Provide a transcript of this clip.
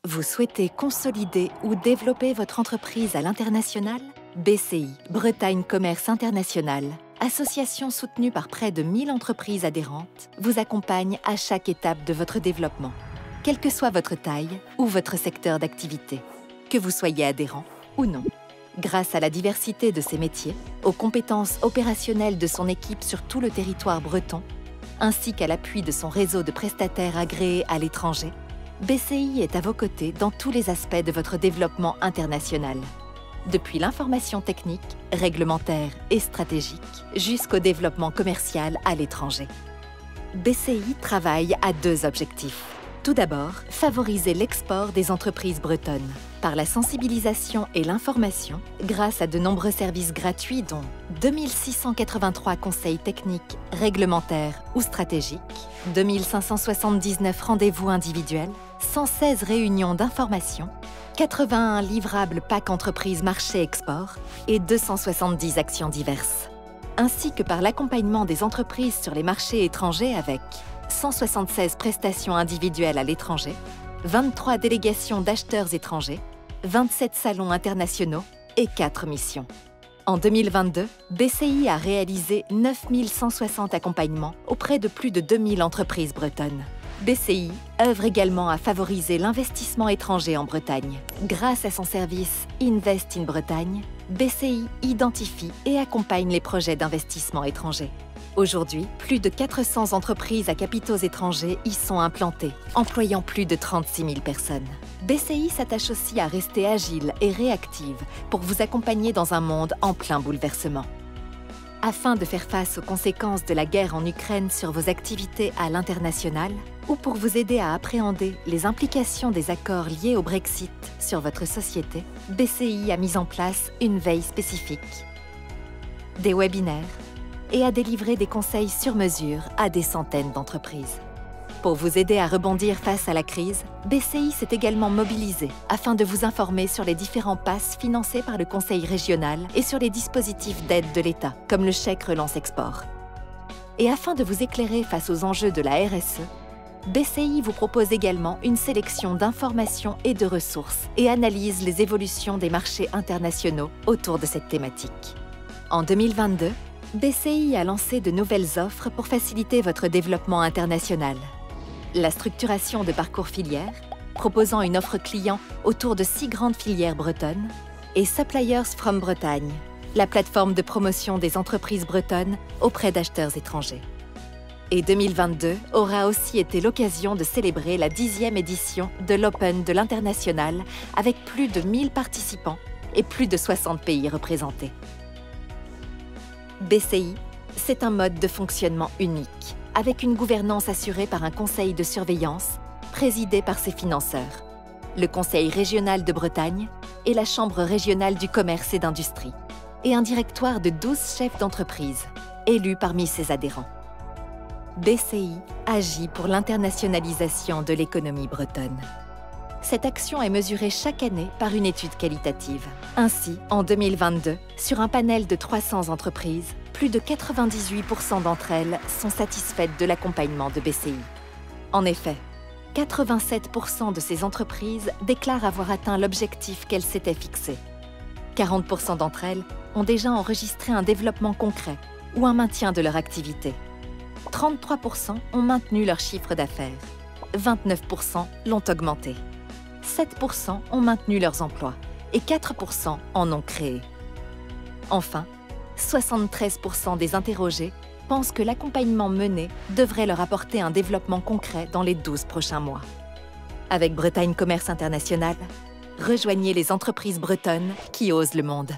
Vous souhaitez consolider ou développer votre entreprise à l'international? BCI, Bretagne Commerce International, association soutenue par près de 1000 entreprises adhérentes, vous accompagne à chaque étape de votre développement, quelle que soit votre taille ou votre secteur d'activité, que vous soyez adhérent ou non. Grâce à la diversité de ses métiers, aux compétences opérationnelles de son équipe sur tout le territoire breton, ainsi qu'à l'appui de son réseau de prestataires agréés à l'étranger, BCI est à vos côtés dans tous les aspects de votre développement international. Depuis l'information technique, réglementaire et stratégique, jusqu'au développement commercial à l'étranger. BCI travaille à deux objectifs. Tout d'abord, favoriser l'export des entreprises bretonnes, par la sensibilisation et l'information, grâce à de nombreux services gratuits dont 2683 conseils techniques, réglementaires ou stratégiques, 2579 rendez-vous individuels, 116 réunions d'information, 81 livrables PAC entreprises marché-export et 270 actions diverses. Ainsi que par l'accompagnement des entreprises sur les marchés étrangers avec 176 prestations individuelles à l'étranger, 23 délégations d'acheteurs étrangers, 27 salons internationaux et 4 missions. En 2022, BCI a réalisé 9160 accompagnements auprès de plus de 2000 entreprises bretonnes. BCI œuvre également à favoriser l'investissement étranger en Bretagne. Grâce à son service Invest in Bretagne, BCI identifie et accompagne les projets d'investissement étrangers. Aujourd'hui, plus de 400 entreprises à capitaux étrangers y sont implantées, employant plus de 36 000 personnes. BCI s'attache aussi à rester agile et réactive pour vous accompagner dans un monde en plein bouleversement. Afin de faire face aux conséquences de la guerre en Ukraine sur vos activités à l'international, ou pour vous aider à appréhender les implications des accords liés au Brexit sur votre société, BCI a mis en place une veille spécifique, des webinaires, et à délivrer des conseils sur mesure à des centaines d'entreprises. Pour vous aider à rebondir face à la crise, BCI s'est également mobilisé afin de vous informer sur les différents passes financés par le Conseil régional et sur les dispositifs d'aide de l'État, comme le chèque relance export. Et afin de vous éclairer face aux enjeux de la RSE, BCI vous propose également une sélection d'informations et de ressources et analyse les évolutions des marchés internationaux autour de cette thématique. En 2022, BCI a lancé de nouvelles offres pour faciliter votre développement international. La structuration de parcours filières, proposant une offre client autour de 6 grandes filières bretonnes, et Suppliers from Bretagne, la plateforme de promotion des entreprises bretonnes auprès d'acheteurs étrangers. Et 2022 aura aussi été l'occasion de célébrer la 10e édition de l'Open de l'International avec plus de 1000 participants et plus de 60 pays représentés. BCI, c'est un mode de fonctionnement unique, avec une gouvernance assurée par un conseil de surveillance présidé par ses financeurs, le Conseil régional de Bretagne et la Chambre régionale du commerce et d'industrie, et un directoire de 12 chefs d'entreprise, élus parmi ses adhérents. BCI agit pour l'internationalisation de l'économie bretonne. Cette action est mesurée chaque année par une étude qualitative. Ainsi, en 2022, sur un panel de 300 entreprises, plus de 98% d'entre elles sont satisfaites de l'accompagnement de BCI. En effet, 87% de ces entreprises déclarent avoir atteint l'objectif qu'elles s'étaient fixé. 40% d'entre elles ont déjà enregistré un développement concret ou un maintien de leur activité. 33% ont maintenu leur chiffre d'affaires. 29% l'ont augmenté. 7% ont maintenu leurs emplois et 4% en ont créé. Enfin, 73% des interrogés pensent que l'accompagnement mené devrait leur apporter un développement concret dans les 12 prochains mois. Avec Bretagne Commerce International, rejoignez les entreprises bretonnes qui osent le monde.